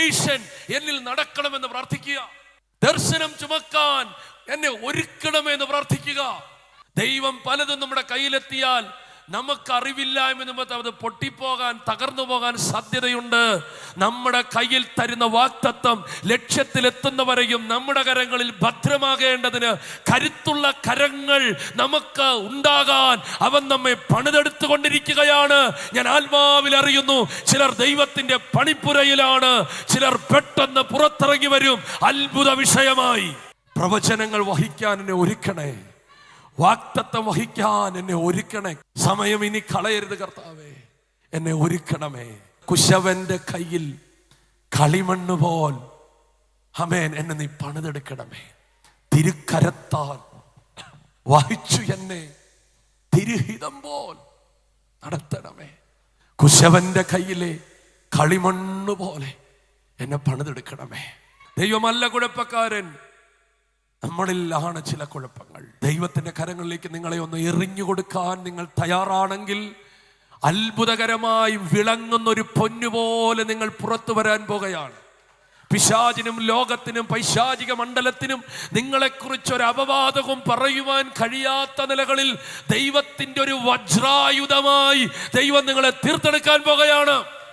Transformation എന്നിൽ നടക്കണമെന്ന് പ്രാർത്ഥിക്കുക. ദർശനം ചുമക്കാൻ എന്നെ ഒരുക്കണമെന്ന് പ്രാർത്ഥിക്കുക. ദൈവം പലതും നമ്മുടെ കയ്യിലെത്തിയാൽ നമുക്ക് അറിവില്ലായ്മ നിമിത്തം അത് പൊട്ടിപ്പോകാൻ, തകർന്നു പോകാൻ സാധ്യതയുണ്ട്. നമ്മുടെ കയ്യിൽ തരുന്ന വാഗ്ദത്തം ലക്ഷ്യത്തിലെത്തുന്നവരെയും നമ്മുടെ കരങ്ങളിൽ ഭദ്രമാകേണ്ടതിന് കരുത്തുള്ള കരങ്ങൾ നമുക്ക് ഉണ്ടാകാൻ അവൻ നമ്മെ പണിതെടുത്തുകൊണ്ടിരിക്കുകയാണ്. ഞാൻ ആത്മാവിൽ അറിയുന്നു, ചിലർ ദൈവത്തിന്റെ പണിപ്പുരയിലാണ്, ചിലർ പെട്ടെന്ന് പുറത്തിറങ്ങി വരും അത്ഭുത വിഷയമായി. പ്രവചനങ്ങൾ വഹിക്കാൻ എന്നെ ഒരുക്കണേ, വാഗ്ദത്തം വഹിക്കാൻ എന്നെ ഒരുക്കണേ. സമയം ഇനി കളയരുത് കർത്താവേ, എന്നെ ഒരുക്കണമേ. കുശവന്റെ കയ്യിൽ കളിമണ്ണ് പോൽ ആമേൻ എന്നെ നീ പണിതെടുക്കണമേ. തിരുക്കരത്താൽ വഹിച്ചു എന്നെ തിരുഹിതം പോൽ നടത്തണമേ. കുശവന്റെ കയ്യിലെ കളിമണ്ണ് പോലെ എന്നെ പണിതെടുക്കണമേ. ദൈവമല്ല കുഴപ്പക്കാരൻ, നമ്മളിലാണ് ചില കുഴപ്പങ്ങൾ. ദൈവത്തിന്റെ കരങ്ങളിലേക്ക് നിങ്ങളെ ഒന്ന് എറിഞ്ഞു കൊടുക്കാൻ നിങ്ങൾ തയ്യാറാണെങ്കിൽ അത്ഭുതകരമായി വിളങ്ങുന്ന ഒരു പൊന്നുപോലെ നിങ്ങൾ പുറത്തു വരാൻ പോകുകയാണ്. പിശാചിനും ലോകത്തിനും പൈശാചിക മണ്ഡലത്തിനും നിങ്ങളെക്കുറിച്ചൊരു അപവാദവും പറയുവാൻ കഴിയാത്ത നിലകളിൽ ദൈവത്തിന്റെ ഒരു വജ്രായുധമായി ദൈവം നിങ്ങളെ തീർത്തെടുക്കാൻ പോകുകയാണ്.